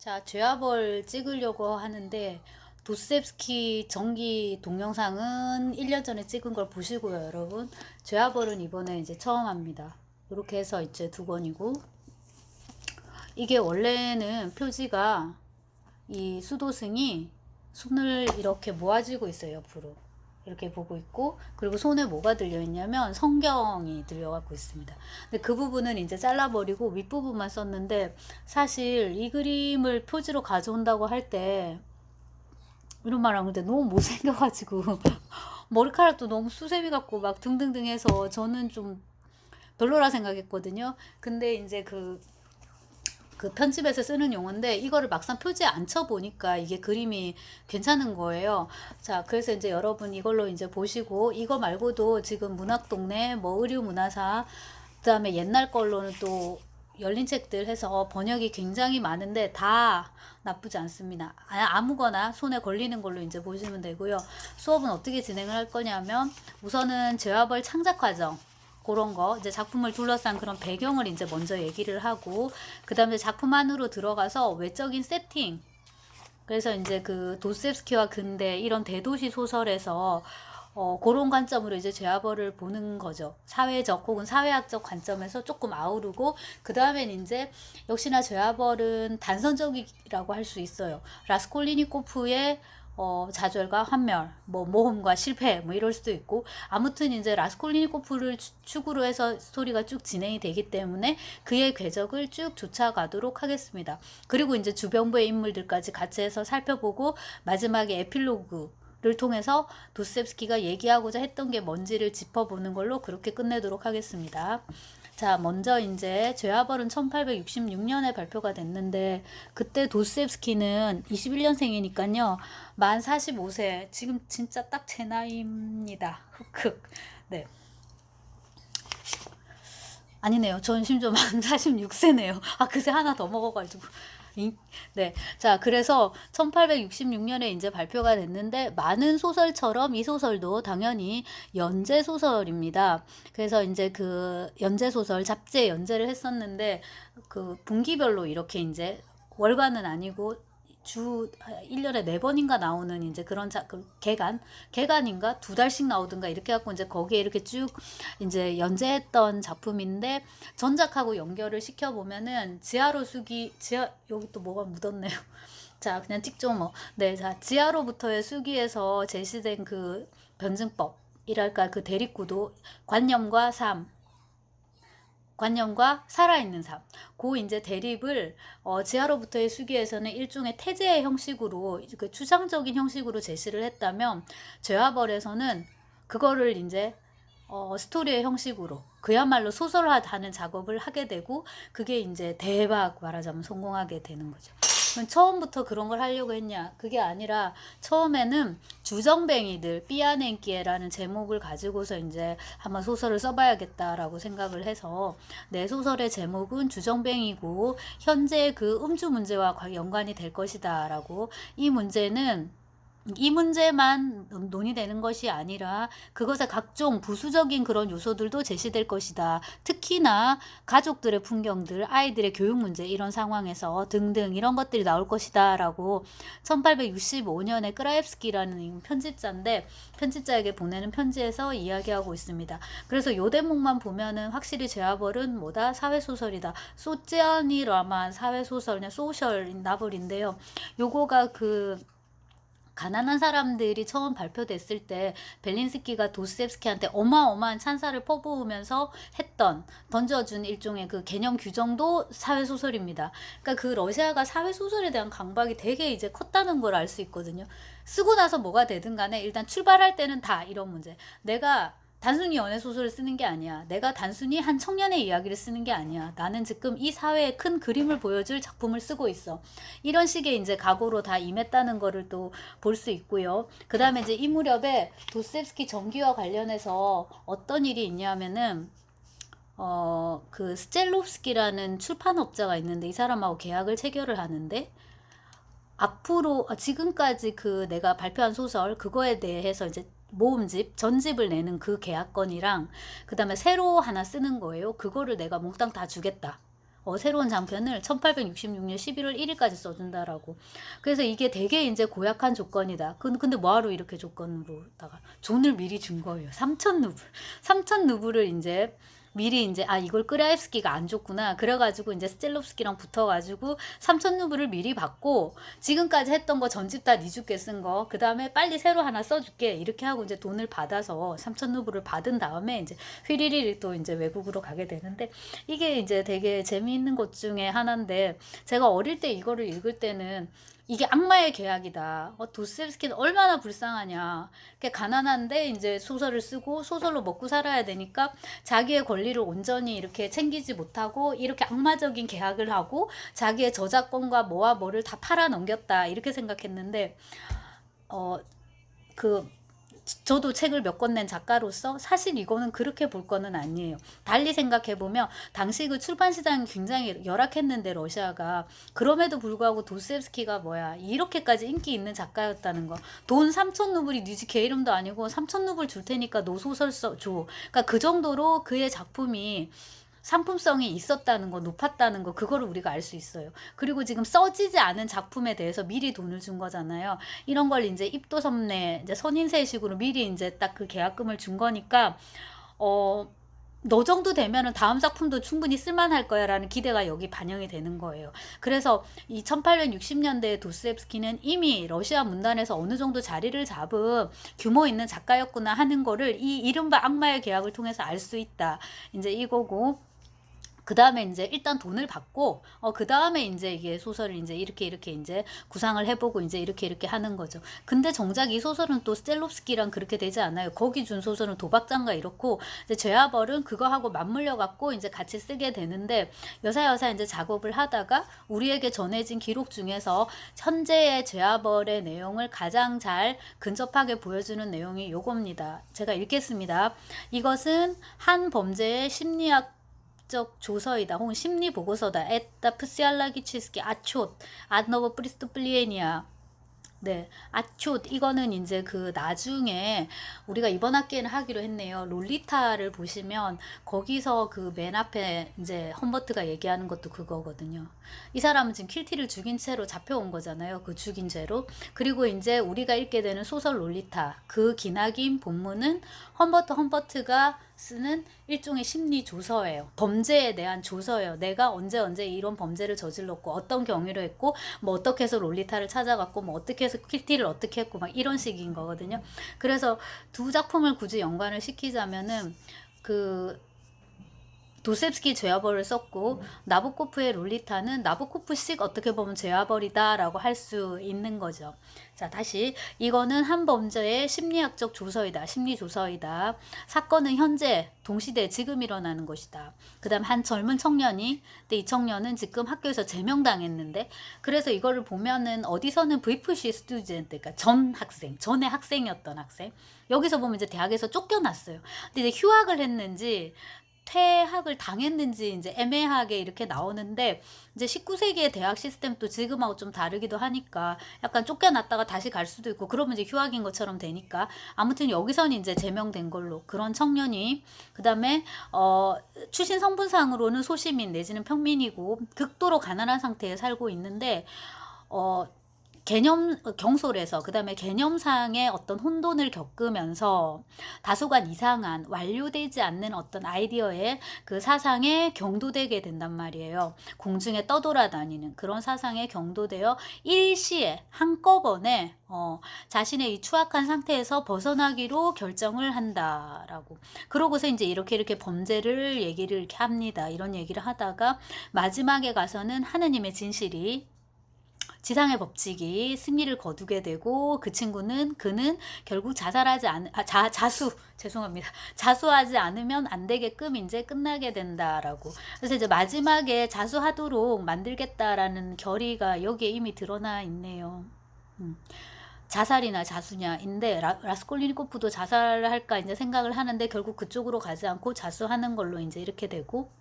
자, 죄와벌 찍으려고 하는데 도스옙스키 전기 동영상은 1년 전에 찍은 걸 보시고요, 여러분. 죄와벌은 이번에 이제 처음 합니다. 이렇게 해서 이제 두 권이고, 이게 원래는 표지가 이 수도승이 손을 이렇게 모아지고 있어요, 옆으로. 이렇게 보고 있고, 그리고 손에 뭐가 들려있냐면 성경이 들려갖고 있습니다. 근데 그 부분은 이제 잘라버리고 윗부분만 썼는데, 사실 이 그림을 표지로 가져온다고 할 때 이런 말 하는데 너무 못생겨가지고 머리카락도 너무 수세미 같고 막 등등등 해서 저는 좀 별로라 생각했거든요. 근데 이제 그 편집에서 쓰는 용어인데 이거를 막상 표지에 앉혀보니까 이게 그림이 괜찮은 거예요. 자, 그래서 이제 여러분 이걸로 이제 보시고, 이거 말고도 지금 문학동네, 뭐 의류문화사, 그 다음에 옛날 걸로는 또 열린 책들 해서 번역이 굉장히 많은데 다 나쁘지 않습니다. 아무거나 손에 걸리는 걸로 이제 보시면 되고요. 수업은 어떻게 진행을 할 거냐면, 우선은 죄와벌 창작 과정, 그런 거 이제 작품을 둘러싼 그런 배경을 이제 먼저 얘기를 하고, 그 다음에 작품 안으로 들어가서 외적인 세팅, 그래서 이제 그 도스옙스키와 근대 이런 대도시 소설에서 그런 관점으로 이제 죄와벌을 보는 거죠. 사회적 혹은 사회학적 관점에서 조금 아우르고, 그 다음엔 이제 역시나 죄와벌은 단선적이라고 할 수 있어요. 라스콜리니코프의 좌절과 환멸, 뭐 모험과 실패, 뭐 이럴 수도 있고, 아무튼 이제 라스콜리니코프를 축으로 해서 스토리가 쭉 진행이 되기 때문에 그의 궤적을 쭉 쫓아가도록 하겠습니다. 그리고 이제 주변부의 인물들까지 같이 해서 살펴보고, 마지막에 에필로그를 통해서 도스옙스키가 얘기하고자 했던 게 뭔지를 짚어보는 걸로 그렇게 끝내도록 하겠습니다. 자, 먼저 이제 죄와벌은 1866년에 발표가 됐는데, 그때 도스옙스키는 21년생이니까요. 만 45세. 지금 진짜 딱 제 나이입니다. 흑흑. 네. 아니네요. 전 심지어 만 46세네요. 아, 그새 하나 더 먹어가지고. 네. 자, 그래서 1866년에 이제 발표가 됐는데, 많은 소설처럼 이 소설도 당연히 연재 소설입니다. 그래서 이제 그 연재 소설, 잡지에 연재를 했었는데, 그 분기별로 이렇게 이제 월간은 아니고 주 1년에 4번인가 나오는 이제 그런 그 개간인가 2달씩 나오든가 이렇게 갖고 이제 거기에 이렇게 쭉 이제 연재했던 작품인데, 전작하고 연결을 시켜보면은 지하로 수기, 여기 또 뭐가 묻었네요. 자, 그냥 찍죠 뭐. 네, 자, 지하로부터의 수기에서 제시된 그 변증법이랄까, 그 대립구도, 관념과 삶, 관념과 살아있는 삶. 그 이제 대립을 지하로부터의 수기에서는 일종의 태제의 형식으로, 그 추상적인 형식으로 제시를 했다면, 죄와벌에서는 그거를 이제 스토리의 형식으로 그야말로 소설화하는 작업을 하게 되고, 그게 이제 대박 말하자면 성공하게 되는 거죠. 그럼 처음부터 그런 걸 하려고 했냐? 그게 아니라 처음에는 주정뱅이들 삐아냉기에라는 제목을 가지고서 이제 한번 소설을 써봐야겠다라고 생각을 해서, 내 소설의 제목은 주정뱅이고 현재 그 음주 문제와 연관이 될 것이다라고. 이 문제만 논의되는 것이 아니라 그것의 각종 부수적인 그런 요소들도 제시될 것이다. 특히나 가족들의 풍경들, 아이들의 교육 문제 이런 상황에서 등등 이런 것들이 나올 것이다 라고 1865년에 크라옙스키라는 편집자인데, 편집자에게 보내는 편지에서 이야기하고 있습니다. 그래서 요 대목만 보면은 확실히 죄와벌은 뭐다? 사회소설이다. 소циаль이라만 사회소설, 그냥 소셜 나블인데요. 요거가 그 가난한 사람들이 처음 발표됐을 때 벨린스키가 도스옙스키한테 어마어마한 찬사를 퍼부으면서 던져준 일종의 그 개념 규정도 사회소설입니다. 그러니까 그 러시아가 사회소설에 대한 강박이 되게 이제 컸다는 걸 알 수 있거든요. 쓰고 나서 뭐가 되든 간에 일단 출발할 때는 다 이런 문제. 내가 단순히 연애 소설을 쓰는 게 아니야. 내가 단순히 한 청년의 이야기를 쓰는 게 아니야. 나는 지금 이 사회의 큰 그림을 보여줄 작품을 쓰고 있어. 이런 식의 이제 각오로 다 임했다는 거를 또 볼 수 있고요. 그 다음에 이제 이 무렵에 도스옙스키 전기와 관련해서 어떤 일이 있냐면은, 그 스첼롭스키라는 출판업자가 있는데, 이 사람하고 계약을 체결을 하는데, 앞으로 지금까지 그 내가 발표한 소설 그거에 대해서 이제 모음집 전집을 내는 그 계약건이랑, 그 다음에 새로 하나 쓰는 거예요. 그거를 내가 몽땅 다 주겠다. 새로운 장편을 1866년 11월 1일까지 써준다라고. 그래서 이게 되게 이제 고약한 조건이다. 근데 뭐하러 이렇게 조건으로다가 돈을 미리 준 거예요. 3,000루블. 3,000루블을 이제 미리 이제 이걸 끄라옙스키가 안 줬구나. 그래가지고 이제 스텔롭스키랑 붙어가지고 3,000루블을 미리 받고 지금까지 했던 거 전집 다 니 줄게 쓴 거. 그 다음에 빨리 새로 하나 써줄게. 이렇게 하고 이제 돈을 받아서 3,000루블을 받은 다음에 이제 휘리리리 또 이제 외국으로 가게 되는데 이게 이제 되게 재미있는 것 중에 하나인데 제가 어릴 때 이거를 읽을 때는 이게 악마의 계약이다. 도스토옙스키는 얼마나 불쌍하냐. 가난한데 이제 소설을 쓰고 소설로 먹고 살아야 되니까 자기의 권리를 온전히 이렇게 챙기지 못하고 이렇게 악마적인 계약을 하고 자기의 저작권과 뭐와 뭐를 다 팔아 넘겼다. 이렇게 생각했는데 저도 책을 몇 권 낸 작가로서 사실 이거는 그렇게 볼 거는 아니에요. 달리 생각해보면 당시 그 출판 시장이 굉장히 열악했는데 러시아가 그럼에도 불구하고 도스토옙스키가 이렇게까지 인기 있는 작가였다는 거. 돈 3,000루블이 네 집 개 이름도 아니고 3,000루블 줄 테니까 너 소설 줘. 그러니까 그 정도로 그의 작품이 상품성이 있었다는 거, 높았다는 거, 그거를 우리가 알 수 있어요. 그리고 지금 써지지 않은 작품에 대해서 미리 돈을 준 거잖아요. 이런 걸 이제 입도섭례, 이제 선인세식으로 미리 이제 딱 그 계약금을 준 거니까, 너 정도 되면은 다음 작품도 충분히 쓸만할 거야 라는 기대가 여기 반영이 되는 거예요. 그래서 이 1860년대의 도스토옙스키는 이미 러시아 문단에서 어느 정도 자리를 잡은 규모 있는 작가였구나 하는 거를 이 이른바 악마의 계약을 통해서 알 수 있다. 이제 이거고. 그 다음에 이제 일단 돈을 받고, 그 다음에 이제 이게 소설을 이제 이렇게 이제 구상을 해보고 이제 이렇게 하는 거죠. 근데 정작 이 소설은 또 스텔롭스키랑 그렇게 되지 않아요. 거기 준 소설은 도박장가 이렇고, 이제 죄와벌은 그거하고 맞물려 갖고 이제 같이 쓰게 되는데, 여사여사 이제 작업을 하다가 우리에게 전해진 기록 중에서 현재의 죄와벌의 내용을 가장 잘 근접하게 보여주는 내용이 요겁니다. 제가 읽겠습니다. 이것은 한 범죄의 심리학 적 조서이다. 혹은 심리 보고서다. 에따 프시알라기치스키 아초트 아노버 프리스토플리에니아. 네, 아초트 이거는 이제 그 나중에 우리가 이번 학기에는 하기로 했네요. 롤리타를 보시면 거기서 그 맨 앞에 이제 험버트가 얘기하는 것도 그거거든요. 이 사람은 지금 킬티를 죽인 채로 잡혀온 거잖아요. 그 죽인 채로. 그리고 이제 우리가 읽게 되는 소설 롤리타, 그 기나긴 본문은 험버트가 쓰는 일종의 심리 조서예요. 범죄에 대한 조서예요. 내가 언제 이런 범죄를 저질렀고 어떤 경위로 했고 뭐 어떻게 해서 롤리타를 찾아갔고 뭐 어떻게 해서 킬티를 어떻게 했고 막 이런 식인 거거든요. 그래서 두 작품을 굳이 연관을 시키자면은 그 도스토옙스키 죄와벌을 썼고 나보코프의 롤리타는 나보코프식 어떻게 보면 죄와벌이다라고 할 수 있는 거죠. 자, 다시 이거는 한 범죄의 심리학적 조서이다. 심리 조서이다. 사건은 현재 동시대 지금 일어나는 것이다. 그 다음 한 젊은 청년이, 근데 이 청년은 지금 학교에서 제명당했는데, 그래서 이거를 보면은 어디서는 브이프시 스튜던트, 그러니까 전에 학생이었던 학생, 여기서 보면 이제 대학에서 쫓겨났어요. 근데 이제 휴학을 했는지 퇴학을 당했는지 이제 애매하게 이렇게 나오는데, 이제 19세기의 대학 시스템도 지금하고 좀 다르기도 하니까 약간 쫓겨났다가 다시 갈 수도 있고 그러면 이제 휴학인 것처럼 되니까, 아무튼 여기서는 이제 제명된 걸로 그런 청년이, 그 다음에 출신 성분상으로는 소시민 내지는 평민이고 극도로 가난한 상태에 살고 있는데 경솔에서 그 다음에 개념상의 어떤 혼돈을 겪으면서 다소간 이상한 완료되지 않는 어떤 아이디어의 그 사상에 경도되게 된단 말이에요. 공중에 떠돌아다니는 그런 사상에 경도되어 일시에 한꺼번에 자신의 이 추악한 상태에서 벗어나기로 결정을 한다라고. 그러고서 이제 이렇게 범죄를 얘기를 이렇게 합니다. 이런 얘기를 하다가 마지막에 가서는 하느님의 진실이, 지상의 법칙이 승리를 거두게 되고 그는 결국 자수하지 않으면 안 되게끔 이제 끝나게 된다라고. 그래서 이제 마지막에 자수하도록 만들겠다라는 결의가 여기에 이미 드러나 있네요. 자살이나 자수냐인데 라스콜리니코프도 자살을 할까 이제 생각을 하는데 결국 그쪽으로 가지 않고 자수하는 걸로 이제 이렇게 되고,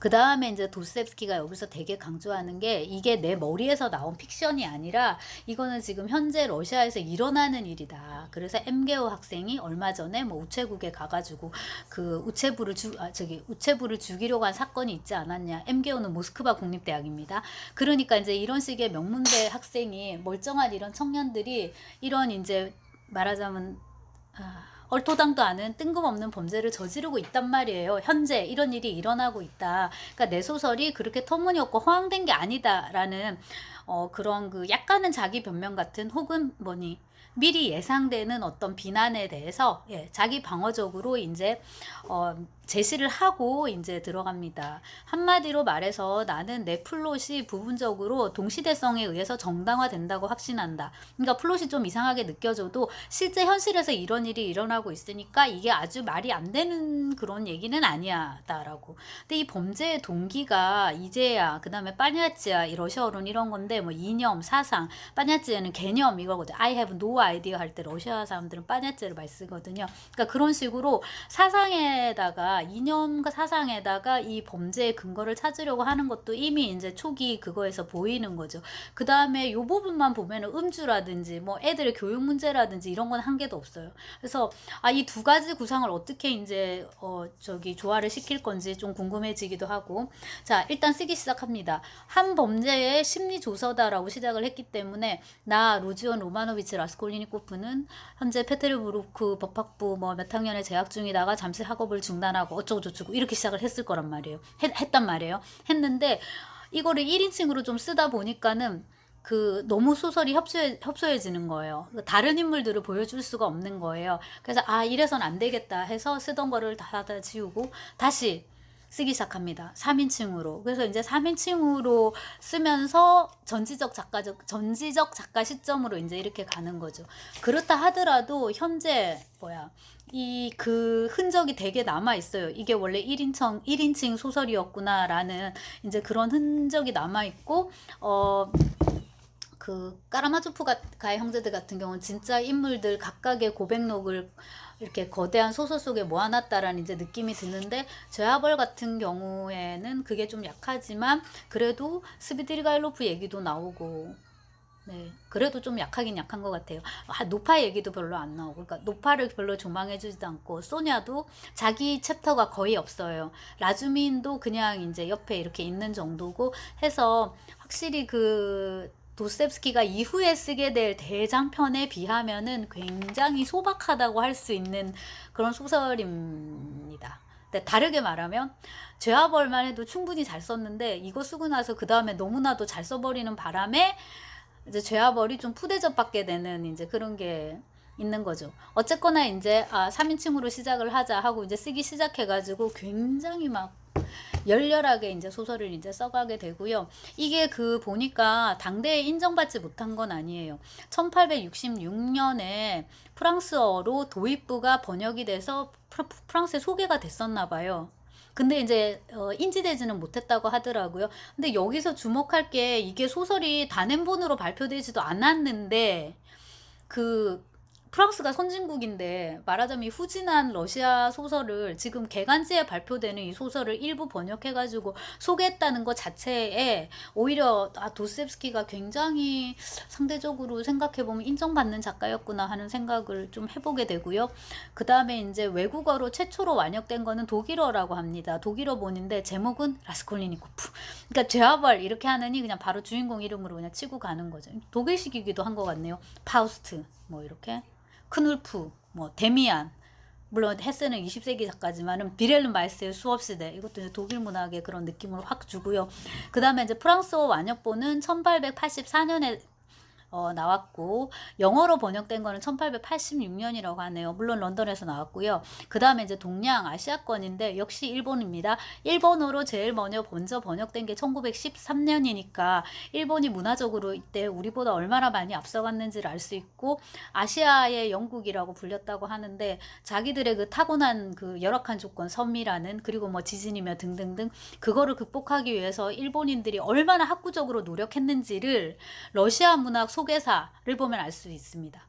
그 다음에 이제 도스옙스키가 여기서 되게 강조하는 게 이게 내 머리에서 나온 픽션이 아니라 이거는 지금 현재 러시아에서 일어나는 일이다. 그래서 엠게오 학생이 얼마 전에 뭐 우체국에 가가지고 그 우체부를 죽이려고 한 사건이 있지 않았냐. 엠게오는 모스크바 국립대학입니다. 그러니까 이제 이런 식의 명문대 학생이 멀쩡한 이런 청년들이 이런 이제 말하자면 얼토당도 않은 뜬금없는 범죄를 저지르고 있단 말이에요. 현재 이런 일이 일어나고 있다. 그러니까 내 소설이 그렇게 터무니없고 허황된 게 아니다라는 그런 그 약간은 자기 변명 같은 혹은 미리 예상되는 어떤 비난에 대해서 자기 방어적으로 이제 제시를 하고 이제 들어갑니다. 한마디로 말해서 나는 내 플롯이 부분적으로 동시대성에 의해서 정당화된다고 확신한다. 그러니까 플롯이 좀 이상하게 느껴져도 실제 현실에서 이런 일이 일어나고 있으니까 이게 아주 말이 안 되는 그런 얘기는 아니야다라고. 근데 이 범죄의 동기가 이제야 그다음에 빠냐츠야 이 러시아어로는 이런 건데 뭐 이념, 사상, 빠냐츠에는 개념 이거거든. I have no idea 할 때 러시아 사람들은 빠냐츠를 많이 쓰거든요. 그러니까 그런 식으로 사상에다가 이념과 사상에다가 이 범죄의 근거를 찾으려고 하는 것도 이미 이제 초기 그거에서 보이는 거죠. 그 다음에 요 부분만 보면은 음주라든지 뭐 애들의 교육 문제라든지 이런 건 한 개도 없어요. 그래서 이 두 가지 구상을 어떻게 이제 조화를 시킬 건지 좀 궁금해지기도 하고. 자, 일단 쓰기 시작합니다. 한 범죄의 심리 조서다라고 시작을 했기 때문에 나 루지온 로마노비치 라스콜리니코프는 현재 페테르부르크 법학부 뭐 몇 학년에 재학 중이다가 잠시 학업을 중단하고 어쩌고저쩌고 이렇게 시작을 했을 거란 말이에요. 했단 말이에요. 했는데 이거를 1인칭으로 좀 쓰다 보니까는 너무 소설이 협소해지는 거예요. 다른 인물들을 보여줄 수가 없는 거예요. 그래서 이래선 안 되겠다 해서 쓰던 거를 다 지우고 다시 쓰기 시작합니다. 3인칭으로. 그래서 이제 3인칭으로 쓰면서 전지적 작가 시점으로 이제 이렇게 가는 거죠. 그렇다 하더라도 현재 그 흔적이 되게 남아 있어요. 이게 원래 1인칭 소설이었구나라는 이제 그런 흔적이 남아 있고 그 까라마조프가의 형제들 같은 경우는 진짜 인물들 각각의 고백록을 이렇게 거대한 소설 속에 모아놨다라는 이제 느낌이 드는데 죄아벌 같은 경우에는 그게 좀 약하지만 그래도 스비드리가일로프 얘기도 나오고 그래도 좀 약하긴 약한 것 같아요. 노파 얘기도 별로 안 나오고, 그러니까 노파를 별로 조망해주지도 않고, 소냐도 자기 챕터가 거의 없어요. 라주민도 그냥 이제 옆에 이렇게 있는 정도고 해서 확실히 도스옙스키가 이후에 쓰게 될 대장편에 비하면은 굉장히 소박하다고 할 수 있는 그런 소설입니다. 근데 다르게 말하면 죄와벌만 해도 충분히 잘 썼는데 이거 쓰고 나서 그 다음에 너무나도 잘 써버리는 바람에 이제 죄와벌이 좀 푸대접받게 되는 이제 그런 게 있는 거죠. 어쨌거나 이제 3인칭으로 시작을 하자 하고 이제 쓰기 시작해가지고 굉장히 막 열렬하게 이제 소설을 이제 써가게 되고요. 이게 보니까 당대에 인정받지 못한 건 아니에요. 1866년에 프랑스어로 도입부가 번역이 돼서 프랑스에 소개가 됐었나 봐요. 근데 이제 인지되지는 못했다고 하더라고요. 근데 여기서 주목할 게 이게 소설이 단행본으로 발표되지도 않았는데 프랑스가 선진국인데 말하자면 후진한 러시아 소설을 지금 개간지에 발표되는 이 소설을 일부 번역해가지고 소개했다는 것 자체에 오히려 도스옙스키가 굉장히 상대적으로 생각해보면 인정받는 작가였구나 하는 생각을 좀 해보게 되고요. 그 다음에 이제 외국어로 최초로 완역된 거는 독일어라고 합니다. 독일어본인데 제목은 라스콜리니코프. 그러니까 죄와벌 이렇게 하느니 그냥 바로 주인공 이름으로 그냥 치고 가는 거죠. 독일식이기도 한 것 같네요. 파우스트 뭐 이렇게. 크눌프, 데미안, 물론 헤세는 20세기 작가지만은 비렐름 마이스의 수업시대 이것도 이제 독일 문학의 그런 느낌을 확 주고요. 그 다음에 이제 프랑스어 완역본은 1884년에 나왔고 영어로 번역된 거는 1886년이라고 하네요. 물론 런던에서 나왔고요. 그 다음에 이제 동양 아시아권인데 역시 일본입니다. 일본어로 제일 먼저 번역된 게 1913년이니까 일본이 문화적으로 이때 우리보다 얼마나 많이 앞서갔는지를 알 수 있고 아시아의 영국이라고 불렸다고 하는데 자기들의 그 타고난 그 열악한 조건 섬이라는 그리고 뭐 지진이며 등등등 그거를 극복하기 위해서 일본인들이 얼마나 학구적으로 노력했는지를 러시아 문학 소개사를 보면 알 수 있습니다.